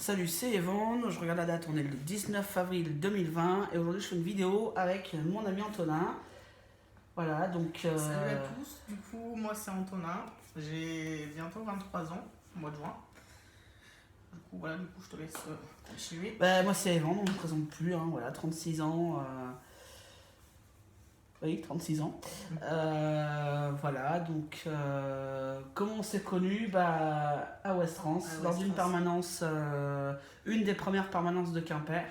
Salut, c'est Evan, je regarde la date, on est le 19 avril 2020 et aujourd'hui je fais une vidéo avec mon ami Antonin. Voilà, donc... Salut à tous, du coup moi c'est Antonin, j'ai bientôt 23 ans, au mois de juin. Du coup je te laisse continuer. Moi c'est Evan, on ne me présente plus, hein, voilà, 36 ans. Oui, 36 ans. Voilà, donc comment on s'est connus à West France, À lors West d'une France. permanence, une des premières permanences de Quimper.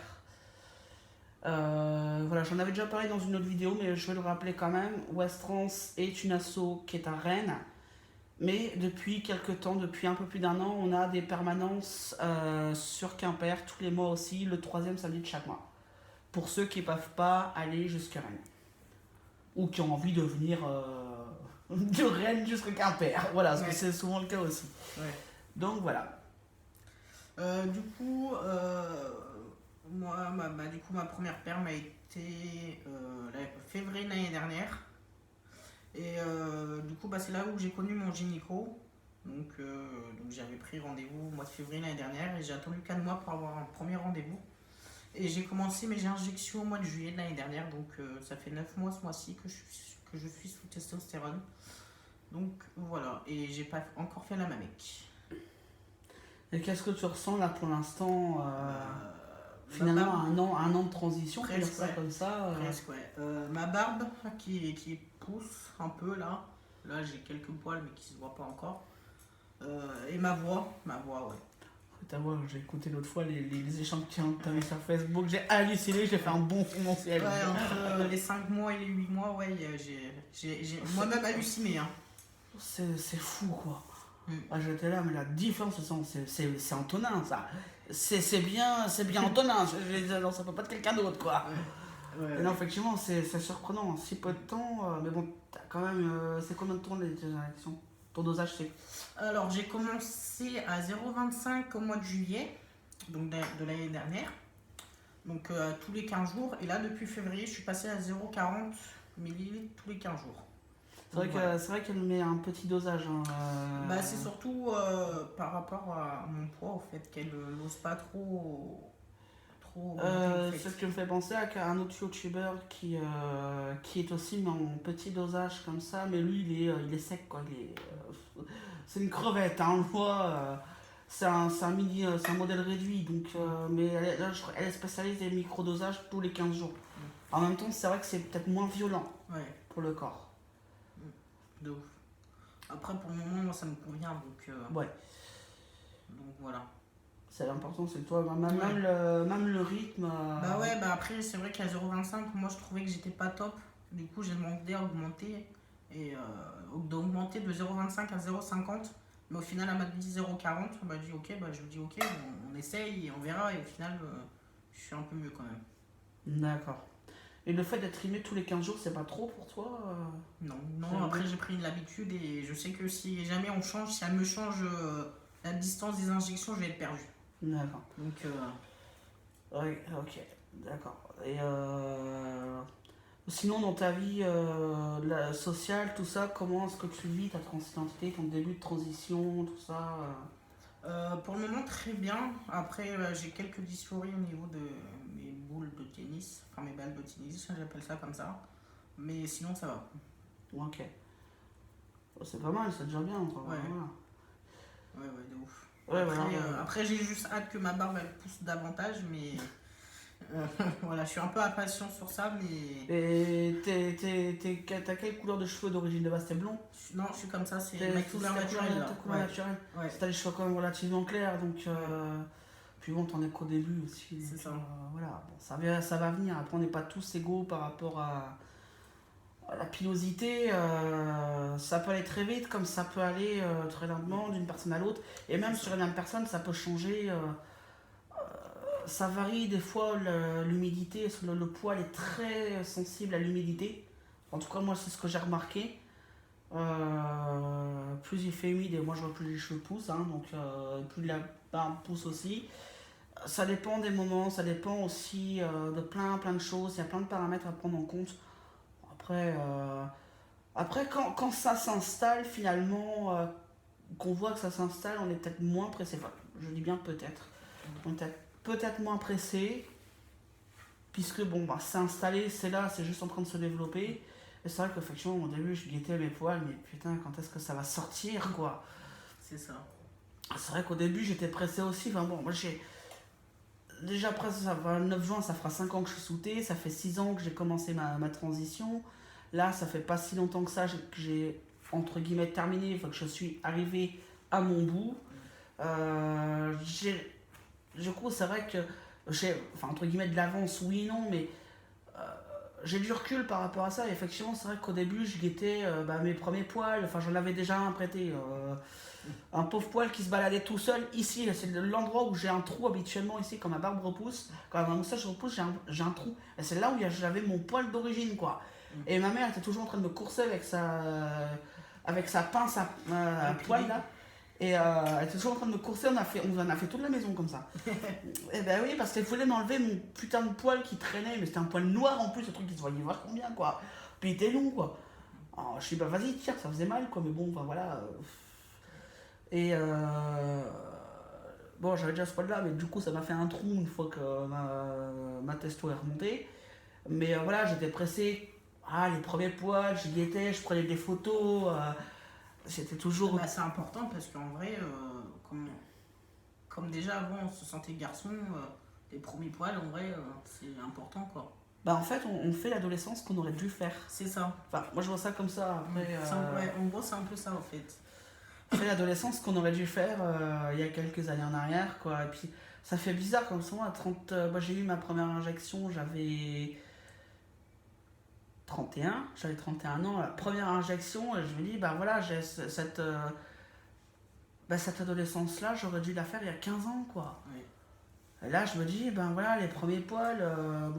Voilà, j'en avais déjà parlé dans une autre vidéo, mais je vais le rappeler quand même. West France est une asso qui est à Rennes, mais depuis quelques temps, depuis un peu plus d'1 an, on a des permanences sur Quimper tous les mois aussi, le troisième samedi de chaque mois. Pour ceux qui ne peuvent pas aller jusqu'à Rennes ou qui ont envie de venir de Rennes jusqu'à Quimper. Voilà, parce que c'est souvent le cas aussi. Ouais. Donc voilà. Moi, ma première perm a été février l'année dernière. Et c'est là où j'ai connu mon gynéco. Donc j'avais pris rendez-vous au mois de février l'année dernière et j'ai attendu 4 mois pour avoir un premier rendez-vous. Et j'ai commencé mes injections au mois de juillet de l'année dernière, donc ça fait 9 mois ce mois-ci que je suis sous testostérone. Donc voilà, et j'ai pas encore fait la mamec. Et qu'est-ce que tu ressens là pour l'instant Finalement, finalement, un an de transition, on peut dire presque, ça ouais. comme ça. Presque, ouais. Ma barbe qui pousse un peu là. Là, j'ai quelques poils, mais qui se voient pas encore. Et ma voix, ouais. Ta voix, j'ai écouté l'autre fois les échantillons que tu avais sur Facebook, j'ai halluciné, j'ai fait un bon fond dans ciel. Ouais, entre les 5 mois et les 8 mois, ouais, j'ai moi-même halluciné. Hein. C'est fou quoi. J'étais là, mais la différence, c'est Antonin ça. C'est bien Antonin, non, ça peut pas être quelqu'un d'autre quoi. Ouais. Et non, effectivement, c'est surprenant, si peu de temps, mais bon, t'as quand même. C'est combien de temps les injections? Ton dosage c'est? Alors, j'ai commencé à 0,25 au mois de juillet, donc de l'année dernière. Donc, tous les 15 jours. Et là, depuis février, je suis passé à 0,40 ml tous les 15 jours. C'est vrai qu'elle met un petit dosage. Hein, c'est surtout par rapport à mon poids, au fait qu'elle n'ose pas trop. C'est ce qui me fait penser à un autre youtubeur qui est aussi mais en petit dosage comme ça, mais lui il est sec quoi. C'est une crevette, hein, on le voit. C'est un modèle réduit, donc, mais elle est spécialisée des microdosages tous les 15 jours. En même temps, c'est vrai que c'est peut-être moins violent pour le corps. De ouf. Après, pour le moment, moi ça me convient, Ouais. Donc voilà. C'est l'important, c'est que toi, même le rythme. Après, c'est vrai qu'à 0,25, moi je trouvais que j'étais pas top. Du coup, j'ai demandé à augmenter. Et d'augmenter de 0,25 à 0,50. Mais au final, elle m'a dit 0,40. Je lui dis ok, on essaye et on verra. Et au final, je suis un peu mieux quand même. D'accord. Et le fait d'être trimé tous les 15 jours, c'est pas trop pour toi Non, après j'ai pris l'habitude et je sais que si jamais on change, si elle me change la distance des injections, je vais être perdu. D'accord. Donc, oui, ok, d'accord. Et sinon, dans ta vie sociale, tout ça, comment est-ce que tu vis ta transidentité, ton début de transition, tout ça pour le moment, très bien. Après, j'ai quelques dysphories au niveau de mes boules de tennis, enfin mes balles de tennis, j'appelle ça comme ça. Mais sinon, ça va. Ok. C'est pas mal, c'est déjà bien. Quoi. Ouais. Voilà. Ouais, de ouf. Ouais, Après, j'ai juste hâte que ma barbe elle pousse davantage, mais voilà, je suis un peu impatient sur ça, mais. Et t'as quelle couleur de cheveux d'origine de base? T'es blond? Non, je suis comme ça, c'est ma couleur naturelle. Ta couleur naturelle. Ouais. T'as les cheveux quand même relativement clairs, donc. Puis bon, t'en es qu'au début aussi. C'est ça. Voilà, bon, ça va venir. Après, on n'est pas tous égaux par rapport à la pilosité. Ça peut aller très vite, comme ça peut aller très lentement d'une personne à l'autre. Et même sur la même personne, ça peut changer. Ça varie des fois, l'humidité. Le poil est très sensible à l'humidité. En tout cas, moi, c'est ce que j'ai remarqué. Plus il fait humide et moi je vois plus les cheveux poussent, hein, donc plus la barbe pousse aussi. Ça dépend des moments, ça dépend aussi de plein de choses, il y a plein de paramètres à prendre en compte. Après quand ça s'installe finalement, qu'on voit que ça s'installe, on est peut-être moins pressé. Enfin, je dis bien peut-être. On était peut-être moins pressé, puisque bon, bah, c'est installé, c'est là, c'est juste en train de se développer. Et c'est vrai qu'effectivement, au début, je guettais mes poils, mais putain, quand est-ce que ça va sortir, quoi? C'est ça. C'est vrai qu'au début, j'étais pressé aussi. Enfin bon, moi j'ai. Déjà, après, ça va, le 9 juin, ça fera 5 ans que je suis sous T, ça fait 6 ans que j'ai commencé ma transition. Là, ça fait pas si longtemps que ça que j'ai, entre guillemets, terminé, enfin que je suis arrivé à mon bout. Du coup, c'est vrai que j'ai, enfin, entre guillemets, de l'avance, oui et non, mais euh, j'ai du recul par rapport à ça. Et effectivement, c'est vrai qu'au début, je guettais mes premiers poils, enfin, j'en avais déjà un prêté. Un pauvre poil qui se baladait tout seul ici, là, c'est l'endroit où j'ai un trou habituellement ici, quand ma barbe repousse, quand ma moustache repousse, j'ai un trou. Et c'est là où j'avais mon poil d'origine, quoi. Et ma mère était toujours en train de me courser avec sa pince à poil, là. Et elle était toujours en train de me courser, on en a fait toute la maison comme ça. Et ben oui, parce qu'elle voulait m'enlever mon putain de poil qui traînait, mais c'était un poil noir en plus, le truc qui se voyait vachement bien, quoi. Puis il était long, quoi. Alors, je suis bah vas-y, tire, ça faisait mal, quoi, mais bon, enfin voilà. Et bon, j'avais déjà ce poil là, mais du coup, ça m'a fait un trou une fois que ma testo est remontée. Mais voilà, j'étais pressé. Ah, les premiers poils, j'y étais, je prenais des photos. C'était toujours. Bah, c'est important parce qu'en vrai, comme déjà avant on se sentait garçon, les premiers poils, en vrai, c'est important quoi. Bah, en fait, on fait l'adolescence qu'on aurait dû faire. C'est ça. Enfin, moi, je vois ça comme ça. Après, Ouais, en gros, c'est un peu ça en fait. on fait l'adolescence qu'on aurait dû faire il y a quelques années en arrière, quoi. Et puis, ça fait bizarre comme ça. À 30, moi, j'ai eu ma première injection, j'avais 31, j'avais 31 ans, la première injection, et je me dis, bah voilà, j'ai cette adolescence-là, j'aurais dû la faire il y a 15 ans, quoi. Ouais. Et là, je me dis, ben voilà, les premiers poils,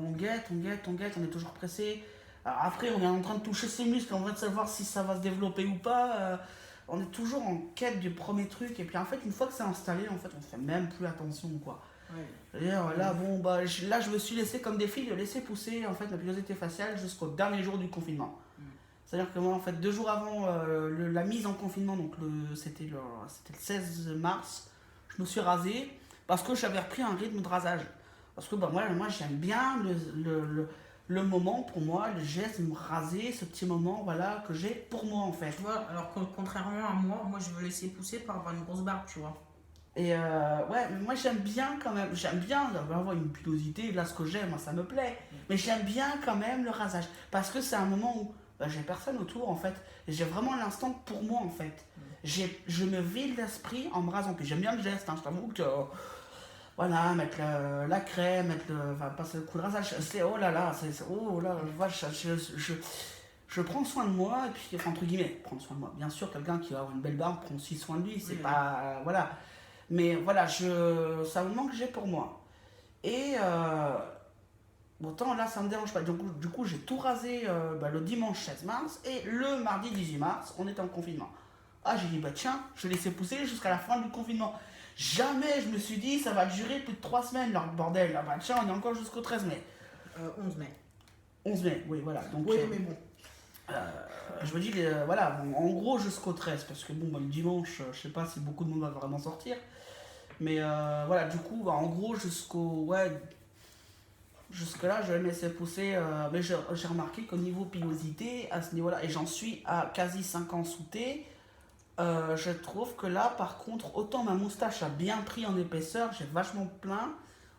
on guette, on est toujours pressé. Alors après, on est en train de toucher ses muscles, on va savoir si ça va se développer ou pas. On est toujours en quête du premier truc, et puis en fait, une fois que c'est installé, en fait, on fait même plus attention, quoi. Ouais. D'ailleurs, là, bon, là, je me suis laissé, comme des filles, laisser pousser en fait ma pilosité faciale jusqu'au dernier jour du confinement. C'est-à-dire que moi, en fait, 2 jours avant la mise en confinement, donc c'était le 16 mars, je me suis rasé parce que j'avais repris un rythme de rasage. Parce que bah, moi j'aime bien le moment pour moi, le geste de me raser, ce petit moment voilà, que j'ai pour moi en fait. Tu vois, alors que contrairement à moi, je veux laisser pousser pour avoir une grosse barbe, tu vois. Et ouais, mais moi j'aime bien quand même, j'aime bien avoir une pilosité, là ce que j'aime, moi ça me plaît. Mais j'aime bien quand même le rasage. Parce que c'est un moment où bah, j'ai personne autour en fait. Et j'ai vraiment l'instant pour moi en fait. Je me vide l'esprit en me rasant. Puis j'aime bien le geste, hein, je t'avoue que voilà, mettre la crème, enfin passer le coup de rasage, c'est oh là là, oh là, vache, je prends soin de moi, et puis, enfin, entre guillemets, prendre soin de moi. Bien sûr, quelqu'un qui va avoir une belle barbe prend aussi soin de lui, c'est Oui, pas. Voilà. Mais voilà, c'est un moment que j'ai pour moi. Et autant là, ça me dérange pas. Du coup j'ai tout rasé le dimanche 16 mars, et le mardi 18 mars, on était en confinement. Ah, j'ai dit, bah tiens, je vais laisser pousser jusqu'à la fin du confinement. Jamais je me suis dit, ça va durer plus de 3 semaines, leur bordel. Là, bah tiens, on est encore jusqu'au 13 mai. 11 mai. 11 mai, oui, voilà. Donc, Oui, mais bon. je me dis, voilà, bon, en gros jusqu'au 13, parce que bon, bah, le dimanche, je sais pas si beaucoup de monde va vraiment sortir. Mais voilà, du coup, bah, en gros, jusque-là, je vais me laisser pousser. Mais j'ai remarqué qu'au niveau pilosité, à ce niveau-là, et j'en suis à quasi 5 ans sous T, je trouve que là, par contre, autant ma moustache a bien pris en épaisseur, j'ai vachement plein,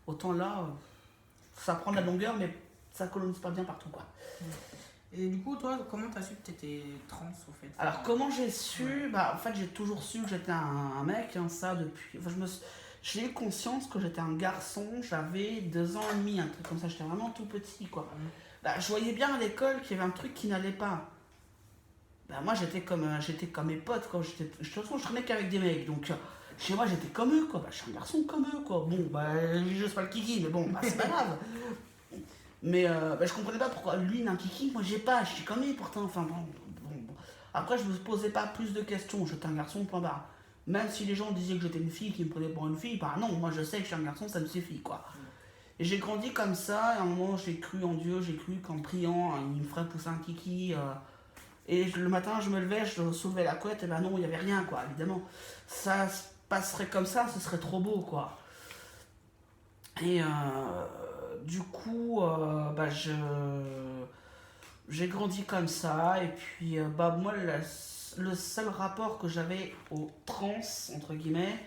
autant là, ça prend de la longueur, mais ça colonise pas bien partout, quoi. Et du coup, toi, comment t'as su que t'étais trans, au fait? Alors, comment j'ai su? Bah, en fait, j'ai toujours su que j'étais un mec, hein, ça, depuis... Enfin, j'ai eu conscience que j'étais un garçon, j'avais 2 ans et demi, un truc comme ça, j'étais vraiment tout petit, quoi. Bah, je voyais bien à l'école qu'il y avait un truc qui n'allait pas. Bah, moi, j'étais comme mes potes, quoi. De toute façon, je traînais qu'avec des mecs, donc... Chez moi, j'étais comme eux, quoi. Bah, je suis un garçon comme eux, quoi. Bon, bah, je sais pas le kiki, mais bon, bah, c'est pas grave. Mais je comprenais pas pourquoi lui il a un kiki, moi j'ai pas, je suis comme lui pourtant. Enfin bon. Après, je me posais pas plus de questions, j'étais un garçon, point barre. Même si les gens disaient que j'étais une fille, qui me prenaient pour une fille, bah non, moi je sais que je suis un garçon, ça me suffit, quoi. Et j'ai grandi comme ça, et à un moment j'ai cru en Dieu, j'ai cru qu'en priant, il me ferait pousser un kiki. Et le matin, je me levais, je soulevais la couette, et ben non, il y avait rien, quoi, évidemment. Ça se passerait comme ça, ce serait trop beau, quoi. Et du coup, bah, j'ai grandi comme ça. Et puis, bah, moi, le seul rapport que j'avais au trans, entre guillemets,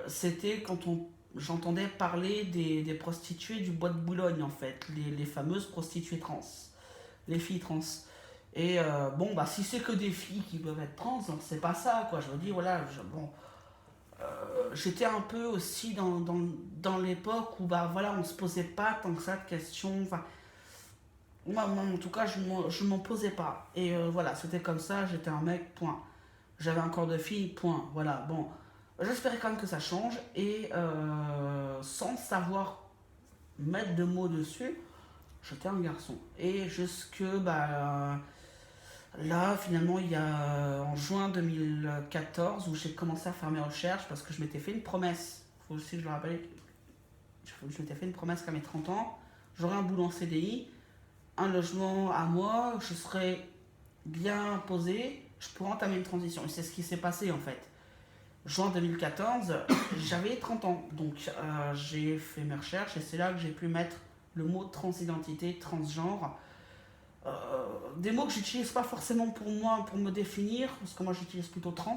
c'était quand j'entendais parler des prostituées du bois de Boulogne, en fait, les fameuses prostituées trans, les filles trans. Et bon, bah, si c'est que des filles qui peuvent être trans, donc c'est pas ça, quoi. Je me dis, voilà, bon, j'étais un peu aussi dans l'époque où, bah, voilà, on se posait pas tant que ça de questions. Enfin, moi, en tout cas, je m'en posais pas. Et voilà, c'était comme ça, j'étais un mec, point. J'avais un corps de fille, point. Voilà, bon. J'espérais quand même que ça change. Et sans savoir mettre de mots dessus, j'étais un garçon. Et jusque, bah, là, finalement, il y a en juin 2014 où j'ai commencé à faire mes recherches parce que je m'étais fait une promesse. Faut aussi que je le rappelle. Je m'étais fait une promesse qu'à mes 30 ans, j'aurais un boulot en CDI, un logement à moi, je serais bien posé, je pourrais entamer une transition. Et c'est ce qui s'est passé en fait. Juin 2014, j'avais 30 ans. Donc j'ai fait mes recherches et c'est là que j'ai pu mettre le mot transidentité, transgenre. Des mots que j'utilise pas forcément pour moi, pour me définir, parce que moi j'utilise plutôt trans,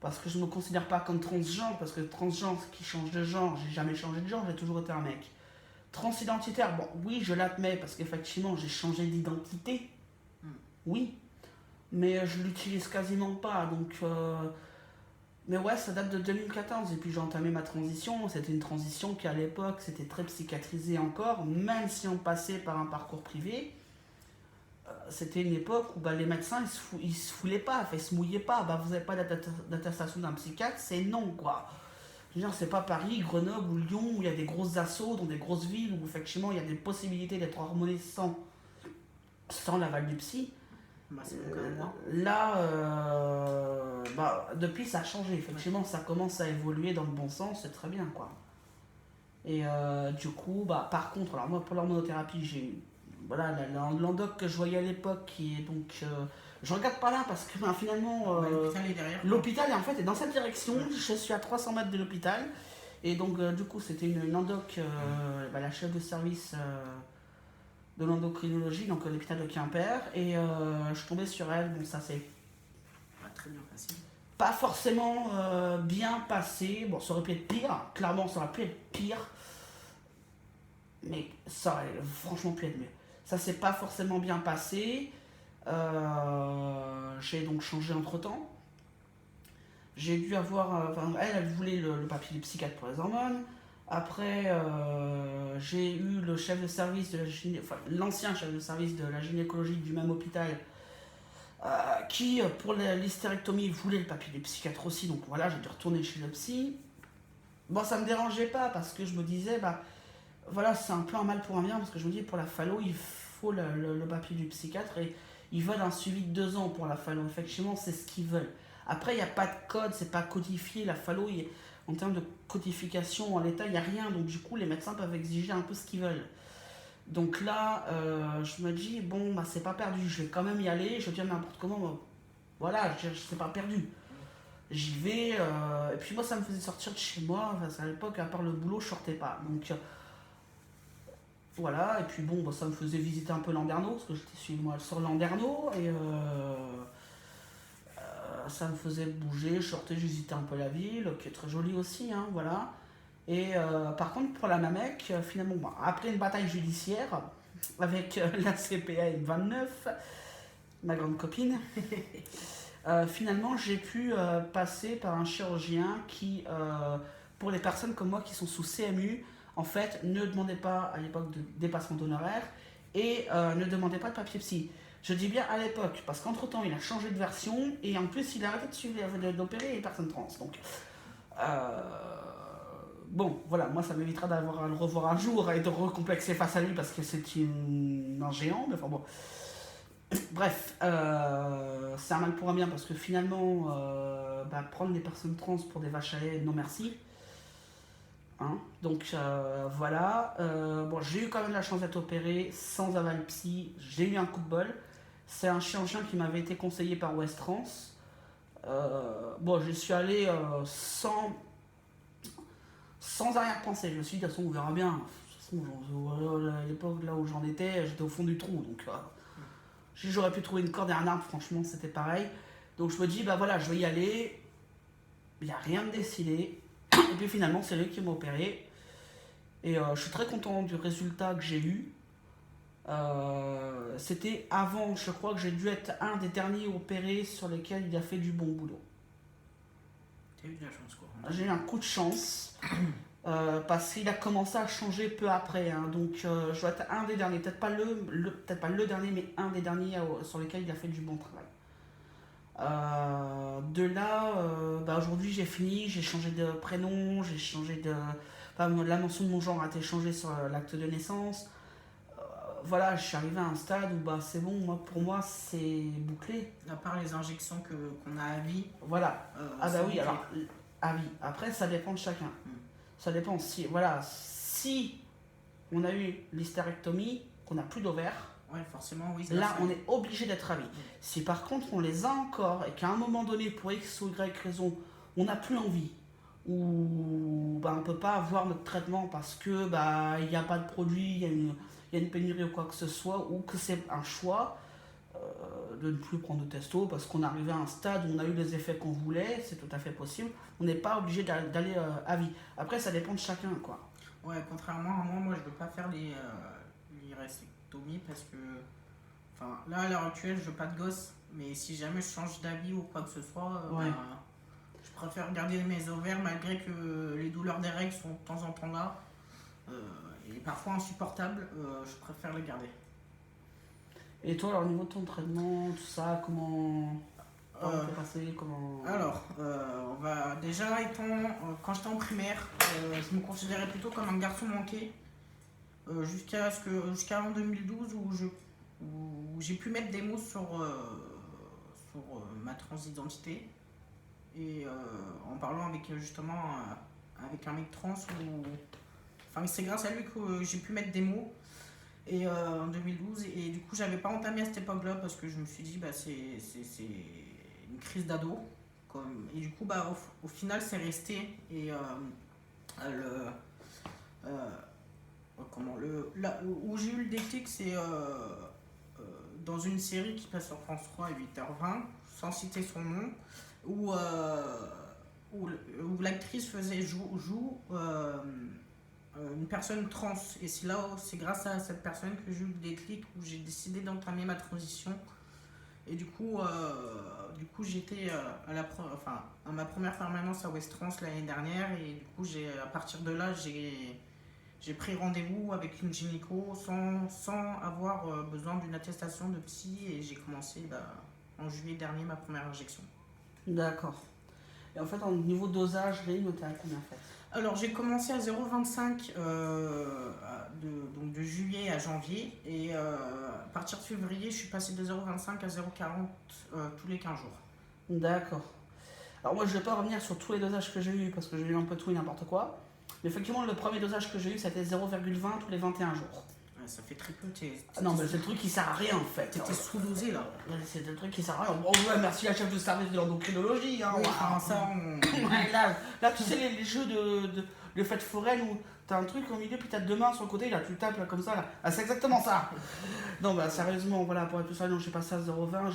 parce que je me considère pas comme transgenre, parce que transgenre qui change de genre, j'ai jamais changé de genre, j'ai toujours été un mec. Transidentitaire, bon oui je l'admets, parce qu'effectivement j'ai changé d'identité, oui, mais je l'utilise quasiment pas, donc... Mais ouais, ça date de 2014, et puis j'ai entamé ma transition, c'était une transition qui à l'époque c'était très psychiatrisé encore, même si on passait par un parcours privé. C'était une époque où bah, les médecins ils se foulaient pas, enfin, ils se mouillaient pas. Bah, vous n'avez pas d'attestation d'un psychiatre, c'est non quoi. Je veux dire, c'est pas Paris, Grenoble ou Lyon où il y a des grosses assauts dans des grosses villes où effectivement il y a des possibilités d'être hormoné sans l'aval du psy. Bah, c'est mon cas à moi. Là, bah, depuis ça a changé. Effectivement, ça commence à évoluer dans le bon sens, c'est très bien quoi. Et du coup, bah, par contre, alors moi pour l'hormonothérapie, j'ai eu voilà, l'endoc que je voyais à l'époque qui est donc. Je regarde pas là parce que ben, finalement. Ouais, l'hôpital est derrière. L'hôpital en fait est dans cette direction. Je suis à 300 mètres de l'hôpital. Et donc, du coup, c'était une endoc, bah, la chef de service de l'endocrinologie, donc l'hôpital de Quimper. Et je tombais sur elle. Bon, ça c'est Pas très bien passé. pas forcément bien passé. Bon, ça aurait pu être pire. Clairement, ça aurait pu être pire. Mais ça aurait franchement pu être mieux. Ça s'est pas forcément bien passé. J'ai donc changé entre temps. J'ai dû avoir. Enfin, elle voulait le papier du psychiatre pour les hormones. Après, j'ai eu le chef de service de la enfin, l'ancien chef de service de la gynécologie du même hôpital qui, pour l'hystérectomie, voulait le papier du psychiatre aussi. Donc voilà, j'ai dû retourner chez le psy. Bon, ça me dérangeait pas parce que je me disais, bah voilà, c'est un peu un mal pour un bien parce que je me dis, pour la phallo, il faut le papier du psychiatre et ils veulent un suivi de 2 ans pour la phallo. Effectivement, c'est ce qu'ils veulent. Après, il n'y a pas de code, c'est pas codifié. La phallo, en termes de codification, en l'état, il n'y a rien. Donc, du coup, les médecins peuvent exiger un peu ce qu'ils veulent. Donc là, je me dis, bon, bah, c'est pas perdu. Je vais quand même y aller. Je viens n'importe comment. Bah, voilà, c'est pas perdu. J'y vais. Et puis, moi, ça me faisait sortir de chez moi. Enfin, à l'époque, à part le boulot, je sortais pas. Donc, voilà, et puis bon, bah, ça me faisait visiter un peu Landerneau, parce que j'étais sur Landerneau, et ça me faisait bouger, je sortais, je visitais un peu la ville, qui est très jolie aussi, hein, voilà. Et par contre, pour la Mamec, finalement, bon, après une bataille judiciaire, avec la CPA M29, ma grande copine, finalement, j'ai pu passer par un chirurgien qui, pour les personnes comme moi qui sont sous CMU, en fait, ne demandait pas à l'époque de dépassement d'honoraires et ne demandait pas de papier psy. Je dis bien à l'époque, parce qu'entre-temps, il a changé de version et en plus, il a arrêté d'opérer les personnes trans. Donc, bon, voilà, moi, ça m'évitera d'avoir à le revoir un jour et de recomplexer face à lui parce que c'est un géant, mais enfin bon. Bref, c'est un mal pour un bien parce que finalement, bah, prendre des personnes trans pour des vaches à lait, non merci. Hein, donc voilà. Bon, j'ai eu quand même la chance d'être opéré sans aval psy. J'ai eu un coup de bol. C'est un chirurgien qui m'avait été conseillé par West Trans. Bon, j'y suis allé sans arrière-pensée. Je me suis dit, de toute façon, on verra bien. De toute façon, à l'époque là où j'en étais, j'étais au fond du trou. Donc, j'aurais pu trouver une corde et un arbre, franchement, c'était pareil. Donc, je me dis, bah voilà, je vais y aller. Il n'y a rien de décidé. Et puis finalement, c'est lui qui m'a opéré. Et je suis très content du résultat que j'ai eu. C'était avant, je crois que j'ai dû être un des derniers opérés sur lesquels il a fait du bon boulot. T'as eu de la chance, quoi. J'ai eu un coup de chance parce qu'il a commencé à changer peu après. Hein, donc je dois être un des derniers, peut-être pas peut-être pas le dernier, mais un des derniers sur lesquels il a fait du bon travail. De là, aujourd'hui j'ai fini, j'ai changé de prénom, j'ai changé de... la mention de mon genre a été changée sur l'acte de naissance. Voilà, je suis arrivé à un stade où c'est bon, pour moi c'est bouclé. À part les injections qu'on a à vie. Voilà. Oui, bouclé. Alors, à vie. Après, ça dépend de chacun. Ça dépend si on a eu l'hystérectomie, qu'on n'a plus d'ovaires. Ouais, forcément, oui. Là, on est obligé d'être à vie. Si par contre on les a encore et qu'à un moment donné, pour X ou Y raison, on n'a plus envie, ou on ne peut pas avoir notre traitement parce que il n'y a pas de produit, il y a une pénurie ou quoi que ce soit, ou que c'est un choix de ne plus prendre de testo parce qu'on est arrivé à un stade où on a eu les effets qu'on voulait, c'est tout à fait possible. On n'est pas obligé d'aller à vie. Après, ça dépend de chacun, quoi. Ouais, contrairement à moi, je ne veux pas faire l'hysterectomie parce que, là, à l'heure actuelle, je veux pas de gosse, mais si jamais je change d'avis ou quoi que ce soit, je préfère garder mes ovaires malgré que les douleurs des règles sont de temps en temps là, et parfois insupportables, je préfère les garder. Et toi, alors, au niveau de ton traitement, tout ça, comment t'es passé, Alors, quand j'étais en primaire, je me considérais plutôt comme un garçon manqué, jusqu'à en 2012 où j'ai pu mettre des mots sur ma transidentité. Et en parlant avec avec un mec trans, c'est grâce à lui que j'ai pu mettre des mots. Et en 2012, et du coup j'avais pas entamé à cette époque là parce que je me suis dit c'est une crise d'ado et du coup au final c'est resté. Et où j'ai eu le déclic, c'est dans une série qui passe sur France 3 à 8h20 sans citer son nom, où l'actrice joue une personne trans, et c'est grâce à cette personne que j'ai eu le déclic, où j'ai décidé d'entamer ma transition. Et du coup j'étais à ma première permanence à West Trans l'année dernière, et du coup à partir de là j'ai pris rendez-vous avec une gynéco sans avoir besoin d'une attestation de psy, et j'ai commencé en juillet dernier ma première injection. D'accord. Et en fait, au niveau dosage, t'es à combien en fait? Alors j'ai commencé à 0,25 de juillet à janvier, et à partir de février je suis passé de 0,25 à 0,40 tous les 15 jours. D'accord. Alors moi je vais pas revenir sur tous les dosages que j'ai eu parce que j'ai eu un peu tout et n'importe quoi. Mais effectivement le premier dosage que j'ai eu c'était 0,20 tous les 21 jours. Ouais, ça fait très peu. Non mais c'est le truc qui sert à rien en fait. T'étais sous-dosé là. C'est le truc qui sert à rien. Bon ouais, merci la chef de service de l'endocrinologie. Hein, oui, ça on... là tu sais les jeux de fête foraine où t'as un truc au milieu puis t'as deux mains sur le côté, là tu tapes là, comme ça là. Ah, c'est exactement ça. Non sérieusement voilà, pour être tout ça, non j'ai passé à 0,20,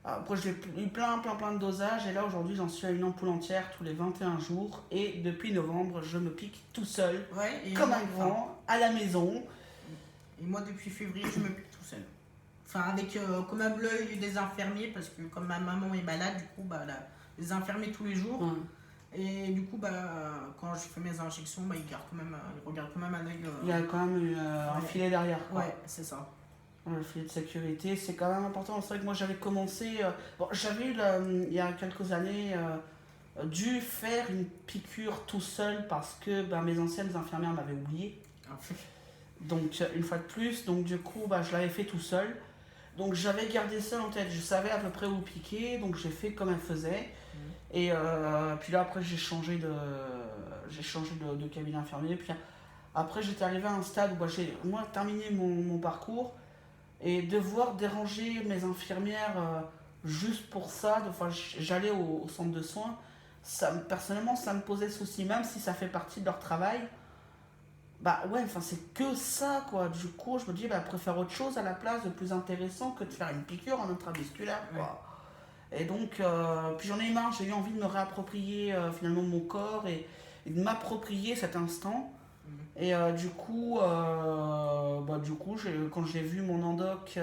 après j'ai eu plein de dosages, et là aujourd'hui j'en suis à une ampoule entière tous les 21 jours, et depuis novembre je me pique tout seul, comme un grand, à la maison. Et moi depuis février je me pique tout seul. Avec quand même l'œil des infirmiers, parce que comme ma maman est malade, du coup les infirmiers tous les jours. Et du coup quand je fais mes injections, ils regardent quand même un œil. Il y a quand même un filet derrière, quoi. Ouais, c'est ça. Le filet de sécurité, c'est quand même important. C'est vrai que moi j'avais commencé, j'avais eu il y a quelques années dû faire une piqûre tout seul parce que mes anciennes infirmières m'avaient oublié. Donc une fois de plus, donc du coup je l'avais fait tout seul. Donc j'avais gardé ça en tête, je savais à peu près où piquer, donc j'ai fait comme elle faisait. Et puis là après j'ai changé de cabinet infirmier. Puis après j'étais arrivé à un stade où j'ai terminé mon parcours. Et devoir déranger mes infirmières juste pour ça, j'allais au centre de soins, personnellement, ça me posait souci, même si ça fait partie de leur travail. Bah ouais, enfin c'est que ça quoi. Du coup, je me dis, bah, je préfère autre chose à la place de plus intéressant que de faire une piqûre en intramusculaire Ouais. quoi. Et donc, puis j'en ai eu marre, j'ai eu envie de me réapproprier finalement mon corps et de m'approprier cet instant. Mhm. Et du coup quand j'ai vu mon endoc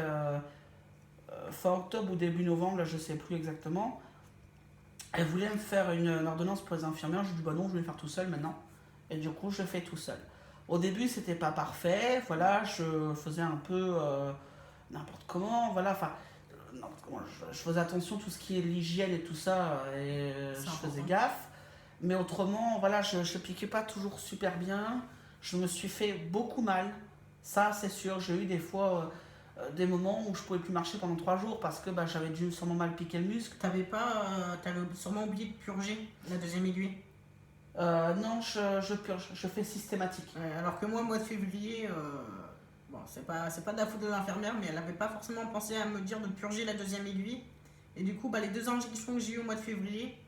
fin octobre ou début novembre, là je sais plus exactement, elle voulait me faire une ordonnance pour les infirmières. Je lui ai dit bah non, je vais le faire tout seul maintenant. Et du coup, je fais tout seul. Au début, c'était pas parfait. Voilà, je faisais un peu n'importe comment. Voilà, enfin, n'importe comment. Je faisais attention à tout ce qui est l'hygiène et tout ça. Et C'est je faisais important. gaffe. Mais autrement, voilà, je piquais pas toujours super bien. Je me suis fait beaucoup mal. Ça, c'est sûr. J'ai eu des fois des moments où je pouvais plus marcher pendant 3 jours parce que bah, j'avais dû sûrement mal piquer le muscle. T'avais sûrement oublié de purger la deuxième aiguille. Non, je purge, je fais systématique. Alors que moi, mois de février, bon, c'est pas de la faute de l'infirmière, mais elle n'avait pas forcément pensé à me dire de purger la deuxième aiguille. Et du coup, bah, les 2 injections que j'ai eues au mois de février,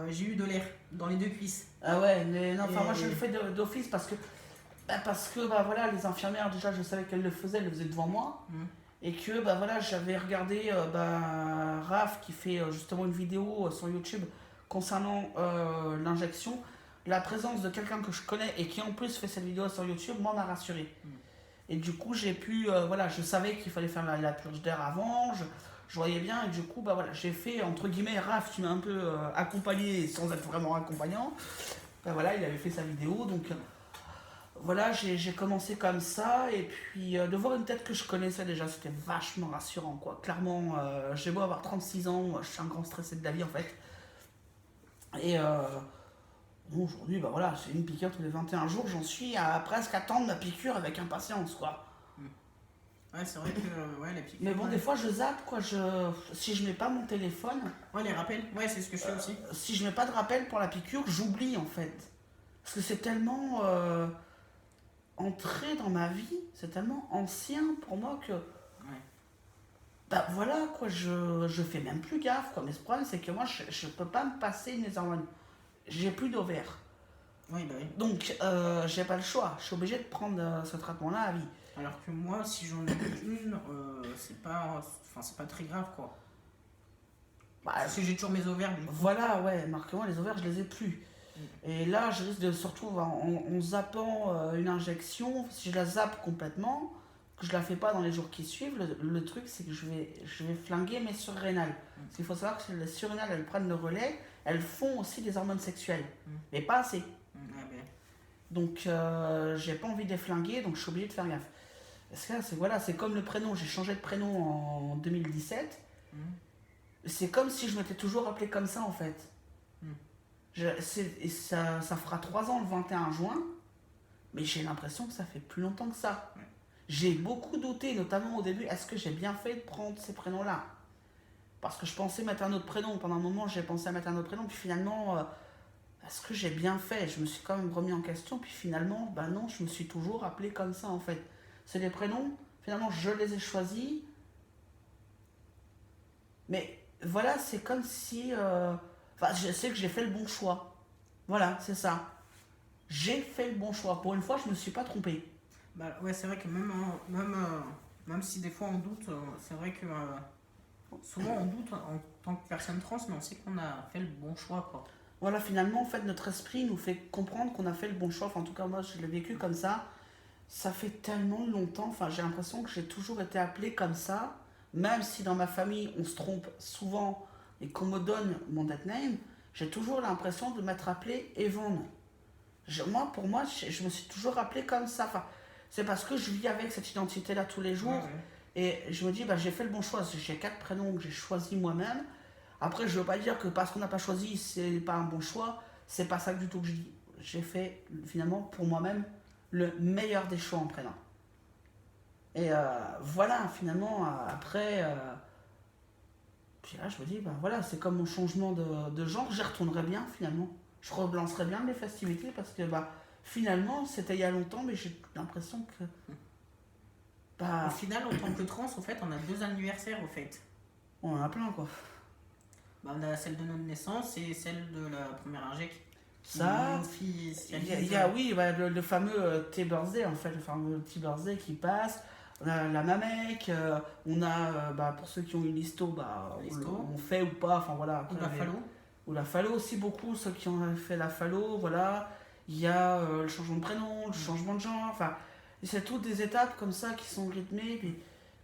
j'ai eu de l'air dans les 2 cuisses. Ah ouais, mais non, enfin moi je Et- le fais d'office parce que bah voilà, les infirmières déjà je savais qu'elles elles le faisaient devant moi Mhm. et que bah voilà, j'avais regardé Raph qui fait justement une vidéo sur YouTube concernant l'injection. La présence de quelqu'un que je connais et qui en plus fait cette vidéo sur YouTube, moi m'a rassuré. Mhm. Et du coup, j'ai pu voilà, je savais qu'il fallait faire la purge d'air avant, je voyais bien et du coup bah voilà, j'ai fait entre guillemets Raph qui m'a un peu accompagné sans être vraiment accompagnant. Ben voilà, il avait fait sa vidéo, donc voilà, j'ai commencé comme ça, et puis de voir une tête que je connaissais déjà, c'était vachement rassurant, quoi. Clairement, j'ai beau avoir 36 ans, je suis un grand stressé de la vie, en fait. Et bon, aujourd'hui, bah voilà, c'est une piqûre tous les 21 jours, j'en suis à presque attendre ma piqûre avec impatience, quoi. Ouais, c'est vrai que ouais, les piqûres. Mais bon, Ouais. des fois, je zappe, quoi, si je mets pas mon téléphone, Ouais, les rappels, ouais, c'est ce que je fais aussi. si je mets pas de rappel pour la piqûre, j'oublie, en fait. Parce que c'est tellement entré dans ma vie, c'est tellement ancien pour moi que Ouais. bah voilà quoi, je fais même plus gaffe quoi. Mais ce problème c'est que moi je peux pas me passer mes hormones. J'ai plus d'ovaires. Oui, bah oui. Donc j'ai pas le choix. Je suis obligé de prendre ce traitement-là à vie. Alors que moi, si j'en ai une, c'est pas très grave, quoi. Bah, Parce que j'ai toujours mes ovaires, du coup. voilà, ouais, marquez-moi les ovaires, je les ai plus. Et là, je risque de se retrouver en zappant une injection. Si je la zappe complètement, que je la fais pas dans les jours qui suivent, le truc c'est que je vais flinguer mes surrénales. Parce qu'il faut savoir que les surrénales, elles prennent le relais, elles font aussi des hormones sexuelles. Mais pas assez. Ah, ben. Donc j'ai pas envie de les flinguer, donc je suis obligé de faire gaffe. Parce que là, voilà, c'est comme le prénom, j'ai changé de prénom en 2017. Mhm. C'est comme si je m'étais toujours appelé comme ça en fait. Mhm. Et ça fera 3 ans le 21 juin, mais j'ai l'impression que ça fait plus longtemps que ça. Ouais. J'ai beaucoup douté, notamment au début, est-ce que j'ai bien fait de prendre ces prénoms-là? Parce que je pensais mettre un autre prénom. Pendant un moment, j'ai pensé à mettre un autre prénom, puis finalement, est-ce que j'ai bien fait? Je me suis quand même remis en question, puis finalement, bah non, je me suis toujours appelé comme ça en fait. C'est des prénoms, finalement, je les ai choisis, mais voilà, c'est comme si. Enfin, je sais que j'ai fait le bon choix. Voilà, c'est ça. J'ai fait le bon choix. Pour une fois, je me suis pas trompé. Bah ouais, c'est vrai que même si des fois on doute, c'est vrai que souvent on doute en tant que personne trans, mais on sait qu'on a fait le bon choix, quoi. Voilà, finalement, en fait, notre esprit nous fait comprendre qu'on a fait le bon choix. Enfin, en tout cas, moi, je l'ai vécu comme ça. Ça fait tellement longtemps. Enfin, j'ai l'impression que j'ai toujours été appelée comme ça. Même si dans ma famille, on se trompe souvent et qu'on me donne mon dead name, j'ai toujours l'impression de m'être appelée Evan. Pour moi, je me suis toujours appelée comme ça. Enfin, c'est parce que je vis avec cette identité-là tous les jours. Ouais, ouais. Et je me dis, bah, j'ai fait le bon choix. J'ai 4 prénoms que j'ai choisis moi-même. Après, je veux pas dire que parce qu'on n'a pas choisi, c'est pas un bon choix. C'est pas ça du tout que je dis. J'ai fait finalement pour moi-même le meilleur des choix en prénom. Et voilà, finalement, après, puis là, je me dis, bah voilà, c'est comme mon changement de genre, j'y retournerai bien finalement. Je relancerai bien les festivités parce que bah finalement, c'était il y a longtemps, mais j'ai l'impression que Au bah final, en tant que trans, au fait, on a 2 anniversaires, au fait. on en a plein quoi. Bah, on a celle de notre naissance et celle de la première injecte. Ça, Officialise. oui, bah, le fameux T-Birthday, en fait, le fameux T-Birthday qui passe. On a la Mamek, on a, bah, pour ceux qui ont une listo, bah, Listo. on fait ou pas, enfin voilà. Ou Après, la phallo. ou la Fallo aussi, beaucoup, ceux qui ont fait la Fallo, voilà. Il y a le changement de prénom, le changement de genre, enfin, c'est toutes des étapes comme ça qui sont rythmées.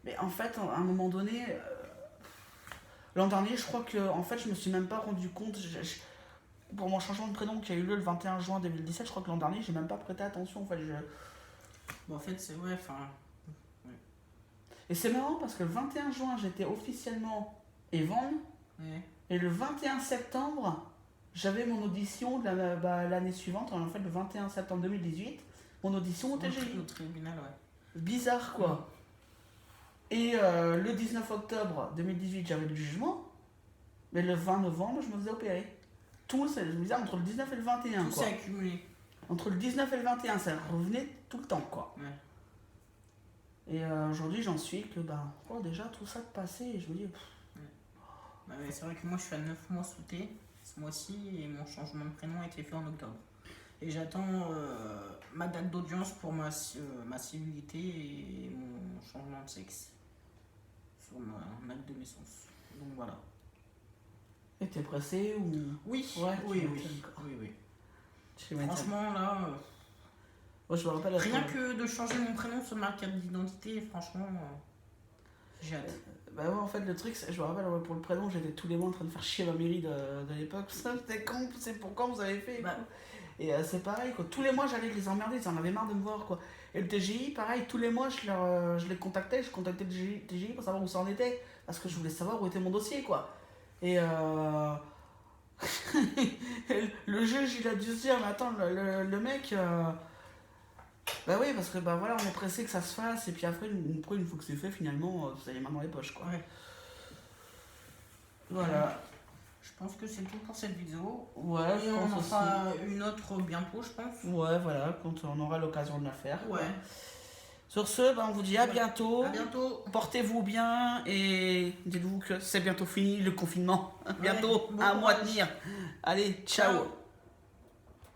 Mais en fait, à un moment donné, l'an dernier, je crois que en fait, je me suis même pas rendu compte. Pour mon changement de prénom qui a eu lieu le 21 juin 2017, je crois que l'an dernier, j'ai même pas prêté attention. En fait, Bon, en fait, c'est ouais, enfin. Et c'est marrant parce que le 21 juin, j'étais officiellement Evan. Ouais. Et le 21 septembre, j'avais mon audition de l'année suivante. En fait, le 21 septembre 2018, mon audition au TGI. Au tribunal, ouais. Bizarre, quoi. Et le 19 octobre 2018, j'avais le jugement. Mais le 20 novembre, je me faisais opérer. Tout, c'est bizarre, entre le 19 et le 21, Tout quoi. s'est accumulé. Entre le 19 et le 21, ça revenait tout le temps, quoi. Ouais. Et aujourd'hui, j'en suis que, déjà, tout ça de passé, et je me dis... Bah, ouais, c'est vrai que moi, je suis à 9 mois sauté ce mois-ci et mon changement de prénom a été fait en octobre. Et j'attends ma date d'audience pour ma civilité et mon changement de sexe sur mon acte de naissance. Donc voilà. Et t'es pressé ou... Oui, Ouais, oui. Tu m'étonnes. Franchement, là, Moi, je me rappelle... rien que de changer mon prénom sur ma carte d'identité, franchement, j'ai hâte. Bah ouais, en fait, le truc, je me rappelle, ouais, pour le prénom, j'étais tous les mois en train de faire chier ma mairie de l'époque. Ça, c'était quand, c'est pour quand vous avez fait Bah, Et c'est pareil, quoi. Tous les mois, j'allais les emmerder, ils en avaient marre de me voir, quoi. Et le TGI, pareil, tous les mois, je les contactais, je contactais le TGI pour savoir où ça en était. Parce que je voulais savoir où était mon dossier, quoi. Et le juge, il a dû se dire, mais attends, le mec... Bah oui, parce que bah voilà, on est pressé que ça se fasse, et puis après, une fois que c'est fait, finalement, ça y est mains dans les poches, quoi. ouais. Voilà. Je pense que c'est tout pour cette vidéo. Ouais, Et je on en pense fera une autre bientôt, je pense. aussi. Ouais, voilà, quand on aura l'occasion de la faire. Ouais. Sur ce, bah, on vous dit à bientôt. À bientôt. Portez-vous bien et dites-vous que c'est bientôt fini le confinement. Bientôt, bon un mois à courage. tenir. Allez, ciao. Ciao.